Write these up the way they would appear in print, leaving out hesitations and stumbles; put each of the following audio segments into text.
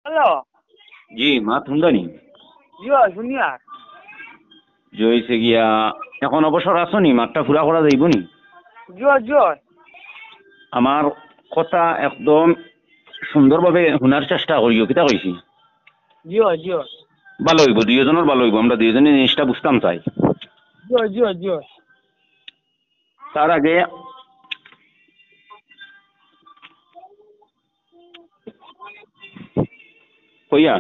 Hello. জি মা থুন্দানি জিও শুনিয়া জয়সে গিয়া এখন অবসর আসনি মাঠটা পুরা করা যাইব নি? জিও জিও আমার কথা একদম সুন্দরভাবে শোনার চেষ্টা করিও, কিতা কইছি? জিও জিও ভালো হইব, দুইজনের ভালো হইব, আমরা দুইজনে জিনিসটা বুঝতাম চাই। জিও জিও জিও তার আগে কইয়া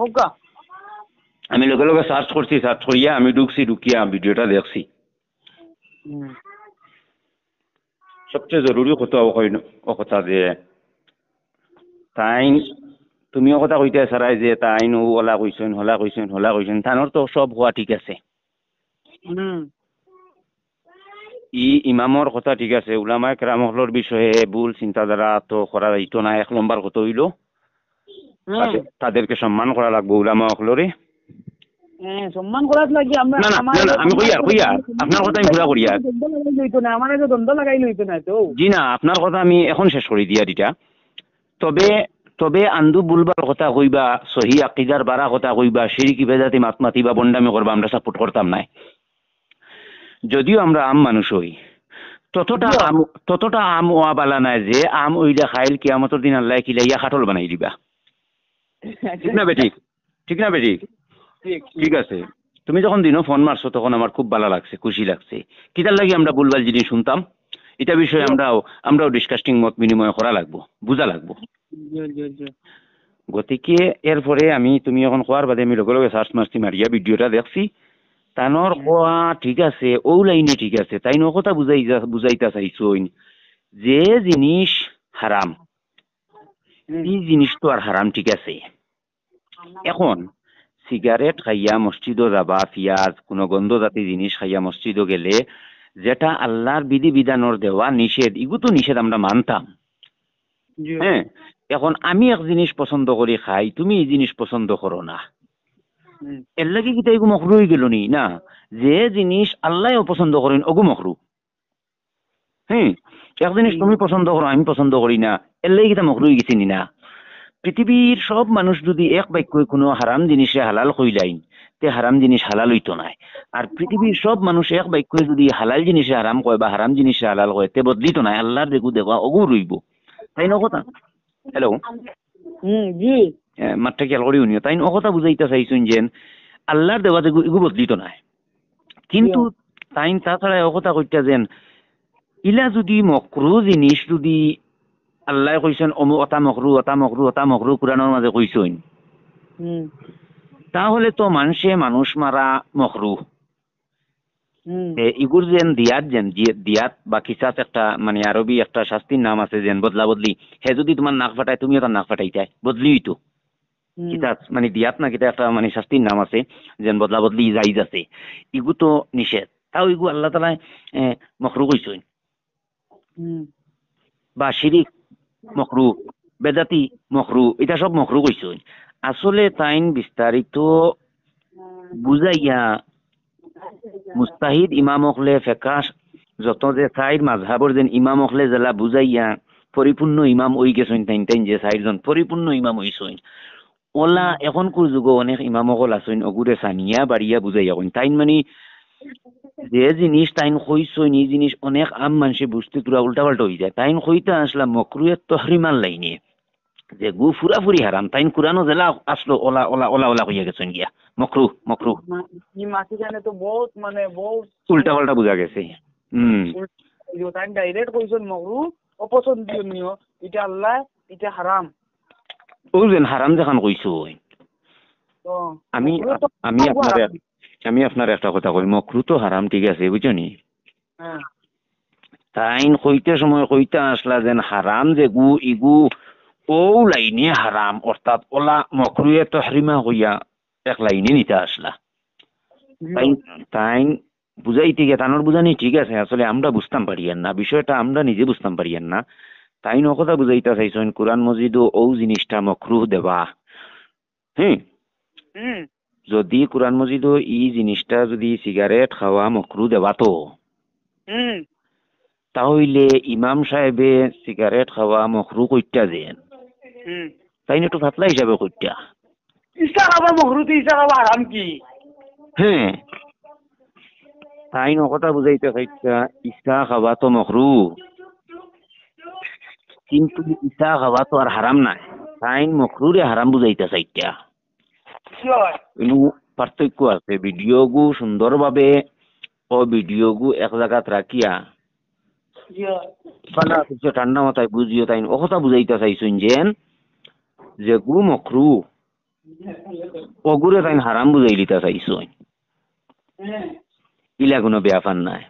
হোকা আমি লগে লগে সার্চ করছি, সার্চ করিয়া আমি ঢুকছি, ঢুকিয়া ভিডিওটা দেখছি। সবচেয়ে জরুরি কথা ও কথা যে তাই তুমিও কথা কইতে সারাই যে তাই ওলা কইছেন হলা কইছেন হলা কইছেন, থানোর তো সব হওয়া ঠিক আছে। ইমামর কথা ঠিক আছে, উলামায়ে কেরামহলর বিষয়ে ভুল চিন্তাধারা তো করা যাইতো না। এক নম্বর কথা হইল তাদেরকে সম্মান করা লাগবে উলামা হলরে। সম্মান করার লাগি আমরা না না না, আমি কইয়া আপনার কথা আমি পুরা করিয়া আমার আগে দ্বন্দ্ব লাগাই লইতো না তো। জি না, আপনার কথা আমি এখন শেষ করি দিয়া দিটা। তবে আন্দু বুলবার কথা কইবা, সহি আকিদার বারা কথা কইবা, শিরকি বেদাতি মাত মাতিবা, বন্ডামি করবা, আমরা সাপোর্ট করতাম নাই। যদিও আমরা আম মানুষ হই, ততটা আম ওয়া বালা নাই যে আম ওইলা খাইল কিয়ামতের দিন আল্লাহ কিলাইয়া খাটল বানাই দিবা। ঠিক না বেঠিক? ঠিক না বেঠিক? ঠিক আছে। তুমি যখন দিনও ফোন মারছো তখন আমার খুব ভালো লাগছে, খুশি লাগছে। কিতার লাগি আমরা বুলবাল জিনিস শুনতাম, এটা বিষয়ে আমরাও ডিসকাস্টিং মত বিনিময় করা লাগবো, বুঝা লাগবো। গতিকে এরপরে তুমি এখন কোয়ার বাদে আমি লগে লগে সার্চ মারছি, মারিয়া ভিডিওটা দেখছি। তানোর কোয়া ঠিক আছে, ও লাইনে ঠিক আছে, তাই ন কথা বুঝাইতা চাইছো যে জিনিস হারাম, এই জিনিস তো আর হারাম ঠিক আছে। এখন সিগারেট খাইয়া মসজিদও যাবা, পিঁয়াজ কোনো গন্ধজাতি জিনিস খাইয়া মসজিদও গেলে যেটা আল্লাহর বিধি বিধানের দেওয়া নিষেধ, এগু তো নিষেধ আমরা মানতাম। হ্যাঁ, এখন আমি এক জিনিস পছন্দ করি খাই, তুমি এই জিনিস পছন্দ করো না, এর লাগে কি তাই মখরু হয়ে গেল নি? না, যে জিনিস আল্লাহ অপছন্দ করেন ওগু মখরু। হ্যাঁ, এক জিনিস তুমি পছন্দ করো আমি পছন্দ করি না, এর লাগে কিতা মখরু হয়ে গেছি নি? না। পৃথিবীর সব মানুষ যদি এক বাক্যে কোনো হারাম জিনিসে হালাল কইলাইন, তে হারাম জিনিস হালাল হইতো না। আর পৃথিবীর সব মানুষ এক বাক্যে যদি হালাল জিনিসে হারাম কয় বা হারাম জিনিসে হালাল কয়, তে বদলিত না, আল্লাহর দেখু দেখবা অগু রইব। তাই ন কথা? হ্যালো, জি মাত্রা খেয়াল করি উনিও তাই কথা বুঝাইতে চাইছেন যে আল্লাহর দেওয়া এগু বদলিত নাই। কিন্তু তাই তাছাড়া কথা কইতা যেন ইলা যদি মকরু জিনিস যদি আল্লাহ কইছেন অতা মকরু অতা মকরু অতা মকরু কোরআনের মাঝে কইছেন, তাহলে তো মানুষ মারা মকরু। ইগুর যেন দিয়াত বা কিসাস একটা মানে আরবি একটা শাস্তির নাম আছে যেন বদলা বদলি। হে যদি তোমার নাক ফাটায় তুমিও তার নাক ফাটাইতাই, বদলি হইতো। কিতাস মানে দিয়াত না কিতা একটা মানে শাস্তির নাম আছে যেন বদলা বদলি জাইজ আছে। ইগু তো নিষেধ, তাও ইগু আল্লাহ তাআলা মকরু কইছেন। বা শিরিক মকরু, বেদাতি মকরু, এটা সব মকরু কইছেন। আসলে তাইন বিস্তারিত বুঝাইয়া মুস্তাহিদ ইমাম হকলে ফেকাশ যত যে সাইড মাযহাবর যেন ইমাম হকলে জেলা বুঝাইয়া পরিপূর্ণ ইমাম ওই গেছেন, তাইন যে সাইডজন পরিপূর্ণ ইমাম হইছেন। ওলা এখনকার যুগে অনেক ইমাম হকল আছেন, অগুরে সানিয়া বাড়িয়া বুঝাইয়া কইন। তাইন মানে যে জিনিস তাইন কইছেন এই জিনিস অনেক আম মানুষে বুঝতে তোরা উল্টাপাল্টা হয়ে যায়। তাইন কইতে আসলাম মকরুয়ে তহরিমার লাইনে যে গু ফুরাফুরি হারাম, তাইন কুরানো জেলা আসলো ওলা ওলা ওলা ওলা হইয়া গেছেন গিয়া মকরু মকরু মাঝখানে তো বহুত মানে বহুত উল্টাপাল্টা বুঝা গেছে। ডাইরেক্ট কইছেন মকরু অপছন্দনীয়, এটা আল্লাহ এটা হারাম। বুঝলেন হারাম যেখান কইছো আমি আমি আপনার আমি আপনার একটা কথা কই, মকরু তো হারাম ঠিক আছে বুঝছনি। তাইন কইতে সময় কইতে আসলা যেন হারাম যে গু ইগু ও লাইনে হারাম, অর্থাৎ ওলা মকরুয়ে তহরিমা হইয়া এক লাইনে নিতে আসলা। তাইন বুঝাইতে গিয়ে তানোর বুঝানি ঠিক আছে, আসলে আমরা বুঝতাম পারিয়েন না বিষয়টা, আমরা নিজে বুঝতাম পারিয়েন না। তাই কথা বুঝাইতে চাইছেন কোরআন মজিদও ও জিনিসটা মকরুহ দেবা। যদি কোরআন মজিদও ই জিনিসটা যদি সিগারেট খাওয়া মকরু দেবা তো তাহলে ইমাম সাহেবে সিগারেট খাওয়া মকরু কইটা যেন তাই একটু ফাতলা হিসাবে কইটা ইচ্ছা খাবা মহরুতে ইচ্ছা খাবা আরাম কি হ্যাঁ তাই কথা বুঝাইতে চাইটা ইচ্ছা খাওয়া তো মকরু কিন্তু ইচ্ছা খাওয়া তো আর হারাম নাই তাই মকরুরে হারাম বুঝাইতে চাইটা কিন্তু পার্থক্য আছে ভিডিওগু সুন্দরভাবে ও ভিডিওগু এক জায়গাত রাখিয়া ঠান্ডা মাথায় বুঝিও তাই ও কথা বুঝাইতে চাইছুন যে গু মকরু অগুরে তাই হারাম বুঝাই লিতে চাইছুন ইলা কোনো ব্যাপার নাই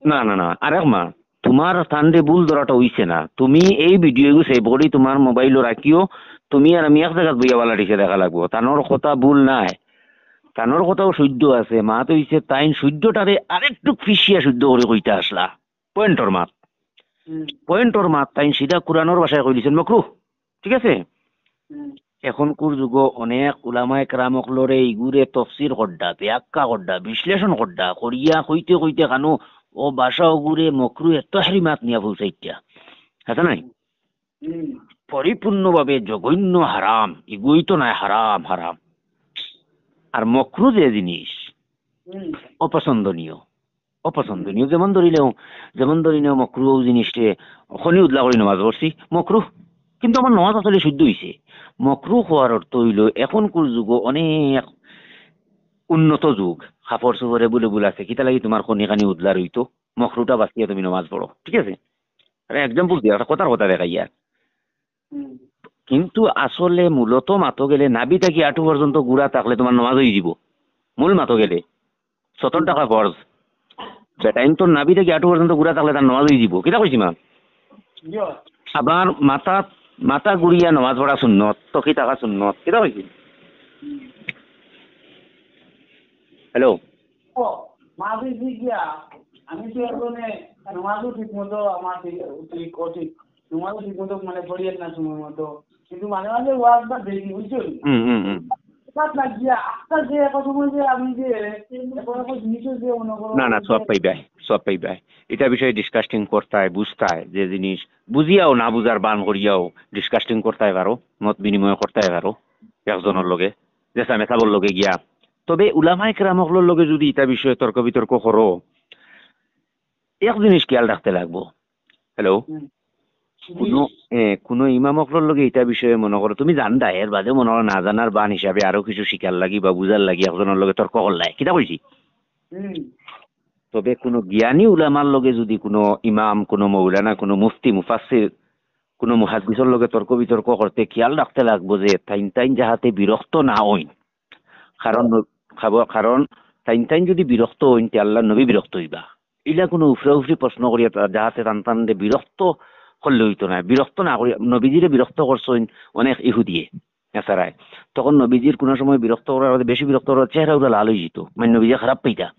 না না না আরেক মা তোমার স্থানে ভুল ধরাটা হইছে না তুমি এই ভিডিও সেভ করি তোমার মোবাইলও রাখিও তুমি আর আমি এক জায়গায় বইয়া বালা দিছে দেখা লাগবো তানোর কথা ভুল নাই তানোর কথাও শুদ্ধ আছে মা তো হইছে তাই শুদ্ধটারে আরেকটু ফিসিয়া শুদ্ধ করে কইতে আসলা পয়েন্টর মাত তাই সিধা কোরআনোর ভাষায় কই দিছেন মকরু ঠিক আছে এখনকার যুগ অনেক উলামায়ে কেরামক লরে ইগুরে তফসির করডা ব্যাখ্যা করডা বিশ্লেষণ করডা করিয়া কইতে কানো ও ভাষা ওগুরে মকরু এত হারিমাত নিয়া পৌঁছাইতা আছে নাই পরিপূর্ণভাবে জঘন্য হারাম ইগুই তো নাই হারাম হারাম আর মকরু যে জিনিস অপছন্দনীয় যেমন ধরিলেও মকরু জিনিসটে খনি উদলা করে নামাজ পড়ছি মকরু কিন্তু আমার নামাজ আসলে শুদ্ধ হইছে মকরু হওয়ার অর্থ হইল এখনকার যুগ অনেক উন্নত যুগ কাপড় চোপড়ে বুলে আছে কিতা লাগি তোমার খনি খানি উদলা রইতো মকরুটা বাঁচিয়ে তুমি নামাজ পড়ো ঠিক আছে এক্সাম্পল দিয়া একটা কথা দেখাইয়া কিন্তু আসলে মূলত মাতো গেলে নাবি থাকি আঁটু পর্যন্ত গুড়া থাকলে তোমার নামাজ হয়ে যাব মূল মাতো গেলে 70 টাকা ফরজ বেটাইন তোর নাবি থেকে আঁটু পর্যন্ত গুড়া থাকলে তার নামাজ হয়ে যাব কিতা কইছি মা আবার মাথা গুড়িয়া নামাজ পড়া সুন্নত তকি থাকা সুন্নত কিতা কইছি হ্যালো আমি তো নামাজও ঠিক মতো আমার ঠিক নামাজও ঠিক মতো মানে পড়িয়ে না সময় মতো কিন্তু মাঝে মাঝে ওয়াজটা দেখি বুঝছো না সব পাইবাই এটা বিষয়ে ডিসকাস্টিং করতায় বুঝতায় যে জিনিস বুঝিয়াও না বুঝার বান করিয়াও ডিসকাস্টিং করতায় পারো মত বিনিময় করতায় পারো একজনের লগে যেসা মেথাবর লগে গিয়া তবে উলামায়ে কেরামকলর লগে যদি এটা বিষয়ে তর্ক বিতর্ক করো এক জিনিস খেয়াল রাখতে লাগবো হ্যালো কোনো ইমামকলর লগে এটা বিষয়ে মনে করো তুমি জানতা এর বাদে মনে করো না জানার বান হিসাবে আরো কিছু শিকার লাগি বা বুঝার লাগি একজনের লগে তর্ক করলাই কিতা কইছি তবে কোনো জ্ঞানী উলামার লগে যদি কোনো ইমাম কোনো মৌলানা কোনো মুফতি মুফাসসির কোনো মুহাদ্দিসের লগে তর্ক বিতর্ক করতে খেয়াল রাখতে লাগবো যে তাইন যাহাতে বিরক্ত না হইন কারণ তাইন যদি বিরক্ত হইন তে আল্লাহ নবী বিরক্ত হইবা ইলা কোনো উফরি প্রশ্ন করিয়া যাহাতে টান বিরক্ত করলে হইতো না বিরক্ত না করি নবীজিরে বিরক্ত করছেন অনেক ইহুদিয়ে এছাড়াই তখন নবীজির কোনো সময় বিরক্ত করার বেশি বিরক্ত করার চেহারা ওরা লাল হয়ে যেত মানে নবীজি খারাপ পাইতা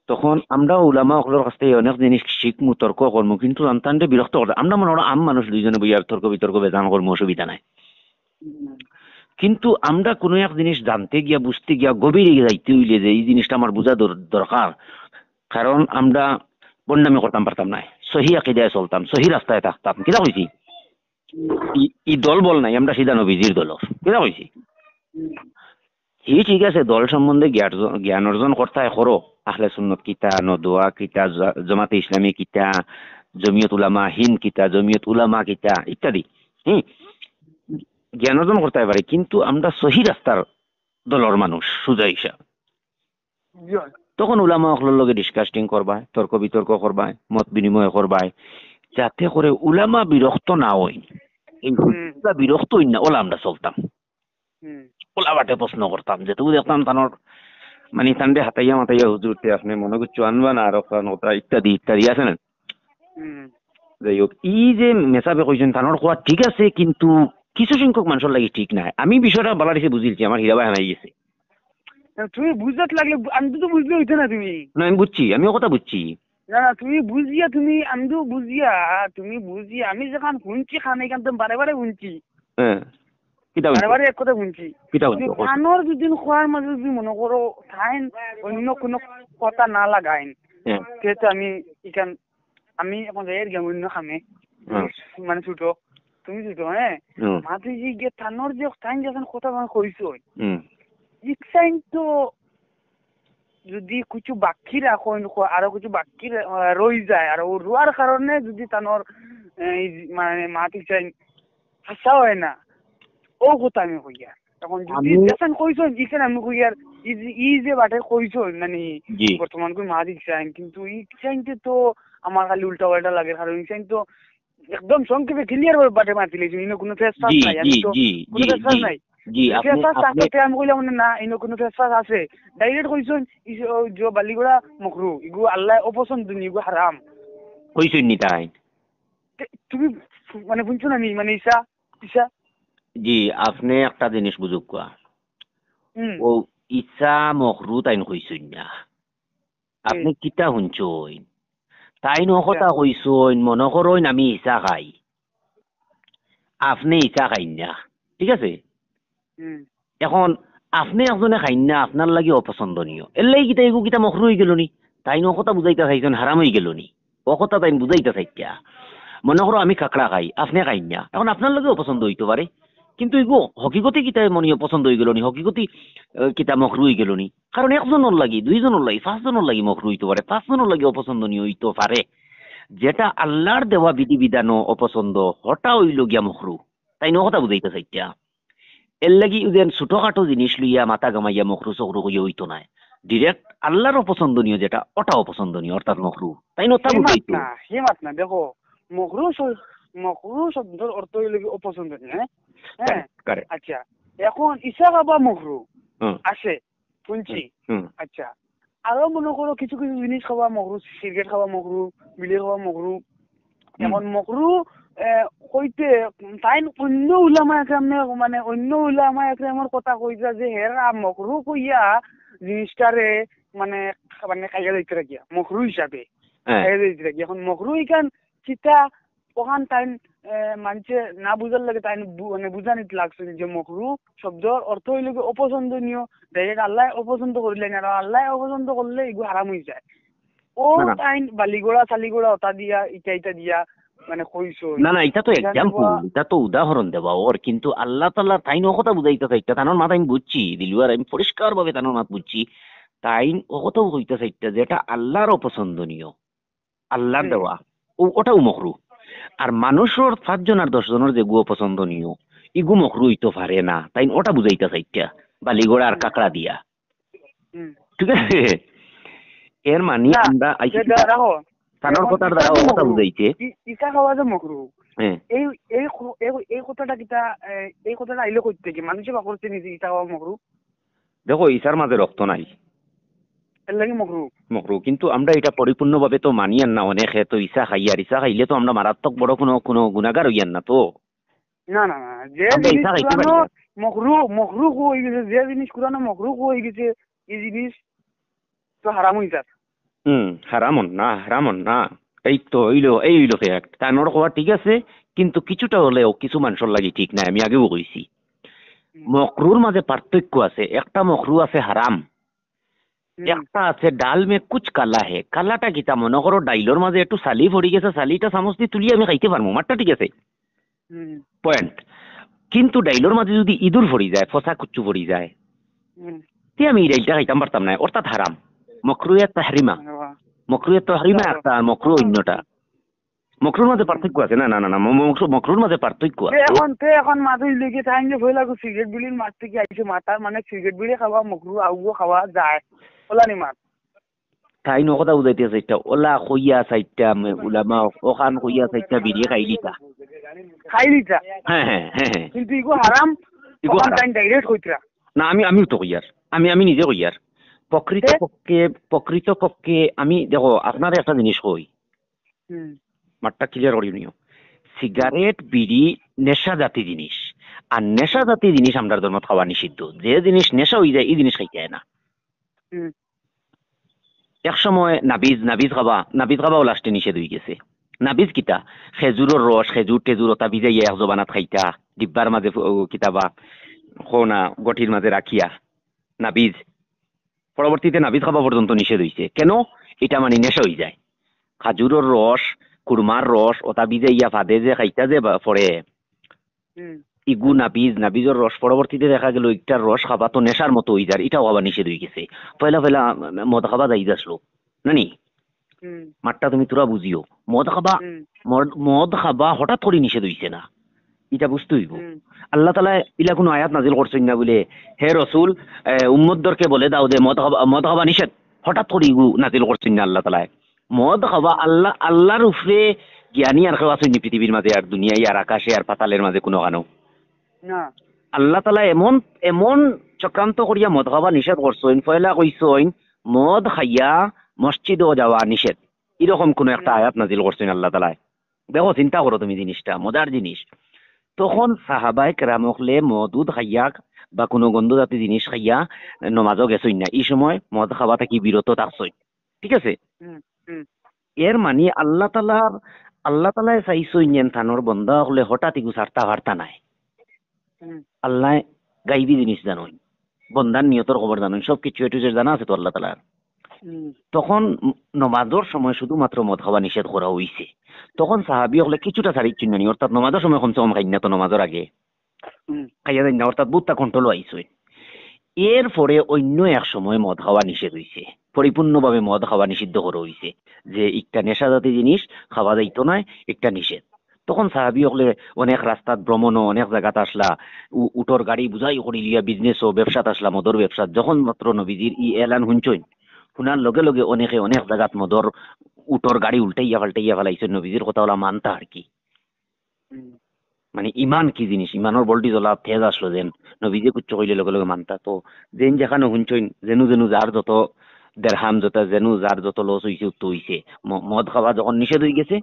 তখন আমরাও উলামা সকলের কাছ থেকে অনেক জিনিস শিখমু তর্ক করমু কিন্তু সন্তানকে বিরক্ত করতে আমরা মনে হয় আম মানুষ দুইজনে বইয়া তর্ক বিতর্ক বেদান করমু অসুবিধা নাই কিন্তু আমরা কোনো এক জিনিস জানতে গিয়া বুঝতে গিয়া গভীরে যাইতে হইলে যে এই জিনিসটা আমার বোঝা দরকার কারণ আমরা বন্ডামি করতাম পারতাম না সহি আকীদায় চলতাম সহি রাস্তায় থাকতাম কিতা কইছি ই দল বল নাই আমরা সিধা নবীজির দল কিতা কইছি ঠিক আছে দল সম্বন্ধে জ্ঞান অর্জন করতে করো আহলে সুন্নত কিতা নদোয়া কিতা জামাতে ইসলামী কিতা জমিয়ত উলামা হিন্দ কিতা জমিয়ত উলামা কিতা ইত্যাদি জ্ঞান অর্জন করতে পারি কিন্তু আমরা সহি রাস্তার দলর মানুষ সুজা হিসাব তখন উলামা সকলের লগে ডিসকাস্টিং করবায় তর্ক বিতর্ক করবায় মত বিনিময় করবায় যাতে করে উলামা বিরক্ত না হই এই বিরক্ত হই না ওলা আমরা চলতাম ওলা বাটে প্রশ্ন করতাম যেটুকু দেখতাম তানোর মানে তান্ডে হাতাইয়া মাতাইয়া হুজুরতে আপনি মনে করছো আনবা না আর ইত্যাদি ইত্যাদি আছে না যাই হোক ই যে মেসাবে কইছেন তানোর কোয়া ঠিক আছে কিন্তু কিছু সংখ্যক মানুষের লাগি ঠিক নাই আমি বিষয়টা বলা দিছে বুঝিলছি আমার হীরা ভাই হানাই গেছে তুমি বুঝতে লাগলে আমি তো বুঝলে হইতে না তুমি না আমি বুঝছি আমিও কথা বুঝছি না তুমি বুঝিয়া আমি তো বুঝিয়া তুমি বুঝিয়া আমি যখন শুনছি খান এখান তো বারে বারে শুনছি বারে এক কথা শুনছি কানোর দুদিন খোয়ার মাঝে যদি মনে করো খাইন অন্য কোনো কথা না লাগাইন সেটা আমি এখান আমি এখন যাই গেমুন্য খামে মানে ছোট তুমি ছোট হ্যাঁ মাঝে যে গিয়ে থানোর যে টাইম যখন কথা মানে কইছো ইকসাইন তো যদি কিছু বাকি রাখো আরো কিছু বাকি রয়ে যায় আর ও রোয়ার কারণে যদি তানোর মানে মাটি চাই হাসা হয় না ও কথা আমি কইয়া তখন যদি যখন কইছো ইখানে আমি কইয়ার ই যে বাটে কইছো মানে বর্তমান কই মাটি চাই কিন্তু ইকসাইনতে তো আমার খালি উল্টা পাল্টা লাগে কারণ ইকসাইন তো একদম সংক্ষেপে ক্লিয়ার বাটে মারতে লেগেছে ইনো কোনো ফেসফাস নাই আমি তো কোনো ফেসফাস নাই ফেসফাস থাকতে আমি কইলাম না ইনো কোনো ফেসফাস আছে ডাইরেক্ট কইছুন যে বালিগোড়া মকরু ইগু আল্লাহ অপছন্দ নি ইগু হারাম কইছুন নি তাই তুমি মানে বুঝছো না নি মানে ঈসা জি আপনি একটা জিনিস বুঝুক কোয়া ও ঈসা মকরু তাইন কইছুন না আপনি কিতা শুনছুন তাই নকথা কইছুন মনে করুন আমি ঈসা খাই আপনি ঈসা খাই না ঠিক আছে এখন আপনি একজনে খাই না আপনার লাগে অপছন্দনীয় এর লাগি কিতা এগু কিতা মকরু হয়ে গেল নি তাই নকথা বুঝাইতে চাইছেন হারাম হয়ে গেল নি ও কথা তাই বুঝাইতে চাইতা মনে করো আমি কাঁকড়া খাই আপনি খাই না এখন আপনার লাগে অপছন্দ হইতে পারে কিন্তু এগু হকিগতি কিতা মনে পছন্দ হয়ে গেল নি হকিগতি কিতা মকরু হয়ে গেল নি কারণ একজনের লাগি দুইজনের লাগি পাঁচজনের লাগি মকরু হইতে পারে পাঁচজনের লাগি অপছন্দনীয় হইতে পারে যেটা আল্লাহর দেওয়া বিধিবিধান অপছন্দ হটা হইল গিয়া মকরু তাই নকথা বুঝাইতে চাইতা এর লাগি যেন ছোটখাটো জিনিস লইয়া মাথা গামাইয়া মকরু চকরু কইয়া হইতো না ডিরেক্ট আল্লাহর অপছন্দনীয় যেটা ওটা অপছন্দনীয় অর্থাৎ মকরু তাই নতা বুঝাইতো হে মাত না দেখো মকরু শব্দের অর্থ হইল অপছন্দনীয় হ্যাঁ আচ্ছা এখন ঈসা খাবা মকরু আছে শুনছি আচ্ছা আরো মনে করো কিছু কিছু জিনিস খাওয়া মকরু সিগারেট খাওয়া মকরু বিড়ি খাওয়া মকরু এখন মকরু কইতে তাই অন্য উলামা একরামে মানে অন্য উলামা একরামের কথা কইতা যে হেরা মকরু কইয়া জিনিসটারে মানে মানে খাইয়া দিতে রাখিয়া মকরু হিসাবে খাইয়া দিতে রাখিয়া এখন মকরু ইখান চিতা ওখান তাই মানছে না বুঝার লাগে তাই মানে বুঝানিতে লাগছে যে মকরু শব্দর অর্থ হইল অপছন্দনীয় ডাইরেক্ট আল্লাহ অপছন্দ করিলেন আর আল্লাহ অপছন্দ করলে এগুলো হারাম হয়ে যায় ও তাই বালিগোড়া চালিগোড়া ওটা দিয়া ইটা দিয়া মানে কইছো না না এটা তো এক্সাম্পল এটা তো উদাহরণ দেবা ওর কিন্তু আল্লাহ তাআলা তাই ও কথা বুঝাইতে চাইতা তানোর মাথা আমি বুঝছি দিলুয়ার আমি পরিষ্কার ভাবে তানোর মাথা বুঝছি তাই ও কথা কইতে চাইতা যেটা আল্লাহর অপছন্দনীয় আল্লাহর দেওয়া ওটাও মকরু আর মানুষের 5 জন আর 10 জনের যে গু অপছন্দনীয় ইগু মকরু হইতে পারে না তাই ওটা বুঝাইতে চাইতা বালিগোড়া আর কাকড়া দিয়া ঠিক আছে এর মানে আমরা তানোর কথার দ্বারা কথা বুঝাইছে ঈসা খাওয়া যে মকরু এই এই এই কথাটা কিটা এই কথাটা আইলে কইতে কি মানুষে বা করতে নিজে ঈসা খাওয়া মকরু দেখো ঈসার মাঝে রক্ত নাই এর লাগি মকরু কিন্তু আমরা এটা পরিপূর্ণভাবে তো মানি না অনেকে তো ঈসা খাই আর ঈসা খাইলে তো আমরা মারাত্মক বড় কোনো গুনাহগার হইয়ান না তো না না না যে জিনিস মকরু হয়ে গেছে যে জিনিস কুরানো মকরু হয়ে গেছে এই জিনিস তো হারাম হয়ে যায় হারামন না এই তো এইলো ফ্যাক্ট তানোর কথা ঠিক আছে কিন্তু কিছুটা হলেও কিছু মানুষের লাগি ঠিক নাই আমি আগেও কইছি মকরুর মাঝে পার্থক্য আছে একটা মকরু আছে হারাম একটা আছে ডাল মে কুচ কালা হে কালাটা কিতা মনে করো ডাইলর মাঝে একটু সালি পড়ে গেছে সালিটা চামচ দিয়ে তুলিয়ে আমি খাইতে পারবো মারটা ঠিক আছে পয়েন্ট কিন্তু ডাইলর মাঝে যদি ইঁদুর পড়ি যায় ফসা কুচ্চু পড়ি যায় তে আমি এই ডাইলটা খাইতাম পারতাম না অর্থাৎ হারাম মকরুয়াত তাহরিমা একটা মকরু অন্যটা মকরুর মাঝে পার্থক্য আছে না না না মকরুর মাঝে পার্থক্য আছে এখন মাঝে লেগে তাই যে ভয় লাগু সিগারেট বিড়ির মাছ থেকে আইছে মাথা মানে সিগারেট বিড়ি খাওয়া মকরু আউগো খাওয়া যায় ওলানি মাছ তাই ন কথা বুঝাইতে চাইটা ওলা কইয়া চাইটা উলামা ওখান কইয়া চাইটা বিড়ি খাইলিতা হ্যাঁ কিন্তু ইগো হারাম ইগো হারাম ডাইরেক্ট কইতরা না আমি তো কইয়ার আমি নিজে কইয়ার প্রকৃতপক্ষে আমি দেখো আপনার একটা জিনিস কই মাঠটা ক্লিয়ার করি নিও সিগারেট বিড়ি নেশা জাতি জিনিস আর নেশা জাতি জিনিস আমরা ধর্ম খাওয়া নিষিদ্ধ যে জিনিস নেশা হয়ে যায় এই জিনিস খাইতে হয় না এক সময় নাবিজ খাওয়া লাস্টে নিষেধ হয়ে গেছে নাবিজ কিতা খেজুরের রস খেজুর ওটা ভিজাইয়া এক জবানাত খাইতা ডিব্বার মাঝে কিতাবা খোনা গঠির মাঝে রাখিয়া নাবিজ পরবর্তীতে নাবিজ খাওয়া পর্যন্ত নিষেধ হয়েছে কেন এটা মানে নেশা হয়ে যায় খাজুরের রস কুরমার রস ওটা ভিজাইয়া ফাদে যে খাইতা যে পরে ইগু নাবিজর রস পরবর্তীতে দেখা গেল একটার রস খাবা তো নেশার মতো হয়ে যায়, এটাও আবার নিষেধ হয়ে গেছে। পয়লা মদ খাবা যাই যাসলো নানি মাঠটা তুমি তোরা বুঝিও, মদ খাবা হঠাৎ করে নিষেধ হইছে না, এটা বুঝতে হইব। আল্লাহ তাআলা ইলা কোনো আয়াত নাজিল করছেন না বলে হে রসুল উম্মতদেরকে বলে দাও যে মদ খাবা নিষেধ, হঠাৎ করে ইগু নাজিল করছেন না আল্লাহ তাআলা। মদ খাবা আল্লাহর উপরে জ্ঞানী আর কেউ আছেন পৃথিবীর মাঝে আর দুনিয়ায় আর আকাশে আর পাতালের মাঝে কোনো কানো না। আল্লাহ তাআলা এমন চক্রান্ত করিয়া মদ খাবা নিষেধ করছেন, পয়লা কইছেন মদ খাইয়া মসজিদও যাওয়া নিষেধ, এরকম কোন একটা আয়াত নাজিল করছেন আল্লাহ তাআলা। দেখো চিন্তা করো তুমি জিনিসটা, মজার জিনিস। তখন সাহাবায়ে কেরাম হলে মদুদ খাইয়া বা কোনো গন্ধজাতি জিনিস খাইয়া নমাজও গেছই না, এই সময় মদ খাওয়া থেকে বিরত থাকছই, ঠিক আছে। এর মানে আল্লাহ তাআলা চাইছইন থানোর বন্ধা হলে হঠাৎ ইগু সারতা ভারতা নাই। আল্লাহ গাইবি জিনিস জানোই, বন্দার নিয়তর খবর জানোই, সব কিছু এটু জানা আছে তো আল্লাহ তাআলার। তখন নমাজের সময় শুধুমাত্র মদ খাওয়া নিষেধ করা হইছে। তখন সাহাবী হলে কিছুটা ছাড়ি চিন্নানি, অর্থাৎ নমাজের সময় কমসে কম খাইনা তো নমাজের আগে খাইয়া যাই না, অর্থাৎ বুটটা কন্ট্রোল আইসই। এরপরে অন্য এক সময় মদ খাওয়া নিষেধ হইছে, পরিপূর্ণভাবে মদ খাওয়া নিষিদ্ধ করা হইছে, যে একটা নেশাজাতি জিনিস খাওয়া যাইতো না, একটা নিষেধ। তখন সাহাবী হলে অনেক রাস্তাত ভ্রমণও অনেক জায়গাত আসলা, উটোর গাড়ি বুঝাই করি লিয়া বিজনেস ও ব্যবসাত আসলা, মদর ব্যবসা। যখন মাত্র নবীজির ই এলান শুনছইন, শুনার লগে লগে অনেকে অনেক জায়গাত মদর উটোর গাড়ি উল্টাইয়া পাল্টাইয়া ফেলাইছে। নবীজির কথা ওলা মানতা আর কি, মানে ইমান কি জিনিস, ইমানের বলটি জ্বলা তেজ আসলো যেন নবীজি কুচ্চ কইলে লগে লগে মানতা। তো যেন যেখানে শুনছইন যেনু যার যত দেড়হাম যত যেনু যার যত লস হইছে উত্ত হইছে, মদ খাওয়া যখন নিষেধ হয়ে গেছে।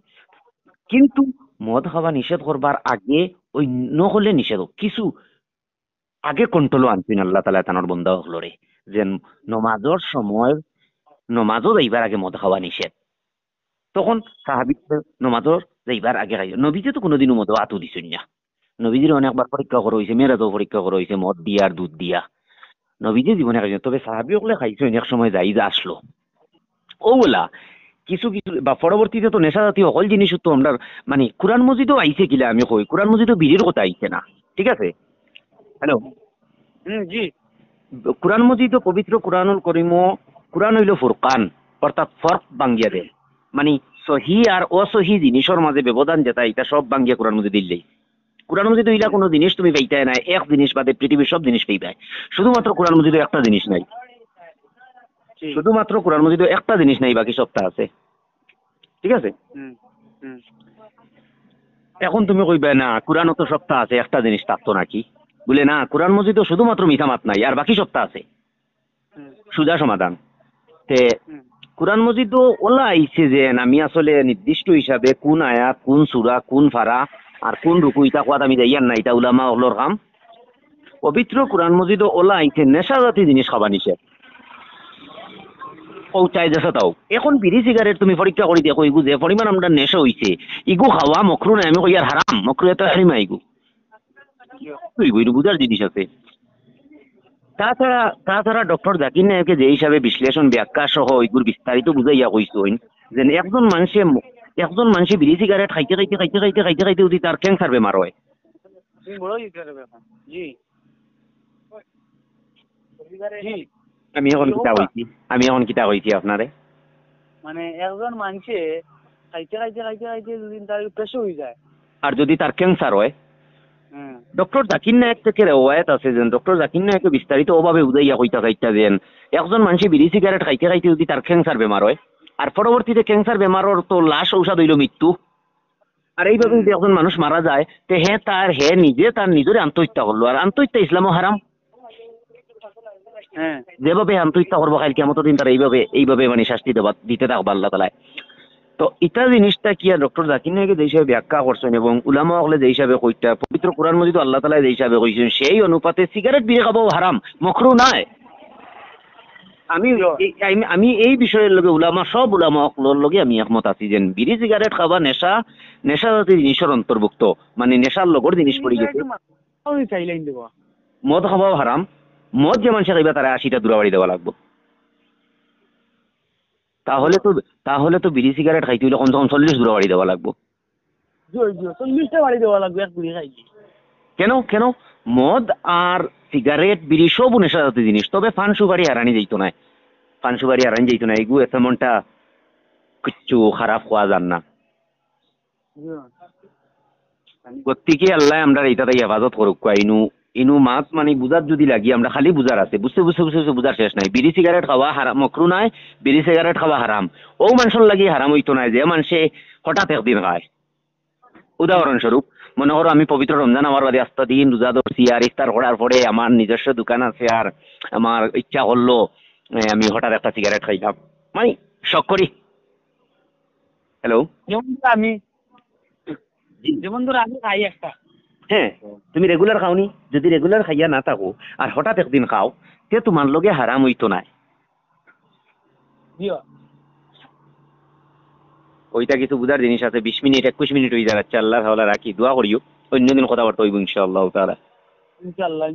কিন্তু মদ খাওয়া নিষেধ করবার আগে ওই নহলে নিষেধ কিছু আগে কন্ট্রোল আনছেন আল্লাহ তাআলা তানোর বন্দা হলরে, যে নমাজের সময় নমাজও যাইবার আগে মদ খাওয়া নিষেধ। তখন সাহাবী নমাজের যাইবার আগে খাই, নবীজি তো কোনোদিনও মদ আতু দিছেন না। নবীজির অনেকবার পরীক্ষা করা হয়েছে, মেয়েরাজও পরীক্ষা করা হয়েছে মদ দিয়া আর দুধ দিয়া, নবীজি জীবনে খাইছেন। তবে সাহাবী হলে খাইছেন এক সময় যাই আসলো ওগুলা কিছু কিছু বা পরবর্তীতে তো নেশা জাতীয় সকল জিনিস তো আমরা মানে কোরআন মজিদও আইছে কিলা আমি কই, কোরআন মজিদও বিড়ির কথা আইছে না, ঠিক আছে। হ্যালো জি, কোরআন মজিদও পবিত্র কোরআনুল করিম, কোরআন হইল ফুরকান, অর্থাৎ ফরক বাঙ্গিয়া দেয়, মানে সহি আর অসহি জিনিসের মাঝে ব্যবধান যেটা এটা সব বাঙ্গিয়া কোরআন মজিদ দিলেই। কোরআন মজিদ হইলা কোনো জিনিস তুমি পাইতাই না, এক জিনিস বাদে পৃথিবীর সব জিনিস পাইবাই। শুধুমাত্র কোরআন মজিদে একটা জিনিস নাই, শুধুমাত্র কোরআন মজিদে একটা জিনিস নাই, বাকি সবটা আছে, ঠিক আছে। এখন তুমি কইবে না কোরআন তো সবটা আছে, একটা জিনিস থাকতো নাকি, বলে না কোরআন মজিদে শুধুমাত্র মিথামাত নাই আর বাকি সবটা আছে, সুজা সমাধান। তে কোরআন মজিদও ওলা আইছে যে আমি আসলে নির্দিষ্ট হিসাবে কোন আয়াত কোন সূরা কোন ফারা আর কোন রুকু ইটা কোয়াত আমি যাইয়ার না, এটা উলামা ওগুলোর কাম। পবিত্র কোরআন মজিদও ওলা আইছে নেশা জাতি জিনিস খাবা নিষেধ পৌঁছায় যাচ্ছে। তাও এখন বিড়ি সিগারেট তুমি পরীক্ষা করে দেখো, ইগু যে পরিমাণ আমরা নেশা হইছে, ইগু খাওয়া মকরু নাই, আমি কই আর হারাম, মকরু এত হারিমা ইগু ইগু বুঝার জিনিস আছে। তাছাড়া ডক্টর জাকির নায়কে যে হিসাবে বিশ্লেষণ ব্যাখ্যা সহ ইগুর বিস্তারিত বুঝাইয়া কইছেন যে একজন মানুষে বিড়ি সিগারেট খাইতে খাইতে খাইতে খাইতে খাইতে খাইতে যদি তার ক্যান্সার বেমার হয়। আমি এখন কিতা কইছি আপনারে, মানে একজন মানুষে খাইতে খাইতে খাইতে খাইতে যদি তার প্রেসার হয়ে যায় আর যদি তার ক্যান্সার হয়, ডক্টর জাকির নায়ক থেকে রেওয়ায়ত আছে যে ডক্টর জাকির নায়কে বিস্তারিত ওভাবে বুঝাইয়া কইতা চাইতা যেন একজন মানুষে বিড়ি সিগারেট খাইতে খাইতে যদি তার ক্যান্সার বেমার হয় আর পরবর্তীতে ক্যান্সার বেমারের তো লাশ ঔষধ হইল মৃত্যু, আর এইভাবে যদি একজন মানুষ মারা যায় তে হে নিজে তার নিজের আত্মহত্যা করলো, আর আত্মহত্যা ইসলামও হারাম। যেভাবে আত্মহত্যা করবো খাইল কিয়ামতের দিন তারা এইভাবে মানে শাস্তি দিতে থাকবো আল্লাহ তাআলা। তো এটা জিনিসটা কি ডক্টর জাকির নায়কে যে হিসাবে ব্যাখ্যা করছেন এবং উলামা হলে যে হিসাবে কইতা পবিত্র কোরআন মজিদ আল্লাহ তাআলা যে হিসাবে কইছেন সেই অনুপাতে সিগারেট বিড়ি খাওয়াও হারাম, মকরু নাই। আমি এই বিষয়ের লগে সব উলামা লগে আমি একমত আছি যে বিড়ি সিগারেট খাওয়া নেশা জাতীয় জিনিসের অন্তর্ভুক্ত, মানে নেশার লগর জিনিস পড়ে গেছে। মদ খাওয়াও হারাম, মদ যে মানুষ খাইবা তারা 80টা দূরাবাড়ি দেওয়া লাগবে। তাহলে তো বিড়ি সিগারেট খাইতে হইলে কমসে কম 40 গুড়া বাড়ি দেওয়া লাগবো। 40টা বাড়ি দেওয়া লাগবে এক পুরি খাইলে। কেন মদ আর সিগারেট বিড়ি সব নেশাজাত জিনিস, তবে পান সুপারি হারানি যাইত না, পান সুপারি হারানি যাইত না, এগু তেমনটা কিচ্ছু খারাপ হওয়া যান না। প্রত্যেকে আল্লাহ আমরা এইটা তাই হেফাজত করুক। ইনু মাছ মানে বুঝার যদি লাগি আমরা খালি বুঝার আছে, বুঝতে বুঝার শেষ নাই। বিড়ি সিগারেট খাওয়া হারাম মকরু নাই, বিড়ি সিগারেট খাওয়া হারাম। ও মানুষের লাগি হারাম হইতো না যে মানুষে হঠাৎ একদিন খায়। উদাহরণস্বরূপ মনে করো আমি পবিত্র রমজান আমার বাদে আস্তা দিন রোজা ধরছি, আর ইফতার করার পরে আমার নিজস্ব দোকান আছে, আর আমার ইচ্ছা করলো আমি হঠাৎ একটা সিগারেট খাইলাম, মানে শখ করি। হ্যালো, যেমন ধরো আমি খাই একটা, হ্যাঁ তুমি রেগুলার খাওনি, যদি রেগুলার খাইয়া না থাকো আর হঠাৎ একদিন খাও, তে তোমার লগে হারাম হইতো না। ওইটা কিছু বুঝার জিনিস আছে। 20 মিনিট 21 মিনিট হয়ে যাচ্ছে। আল্লাহ তাআলা রাখি, দোয়া করিও, অন্যদিন কথাবার্তা হইব ইনশাআল্লাহ তাআলা। ইনশাআল্লাহ।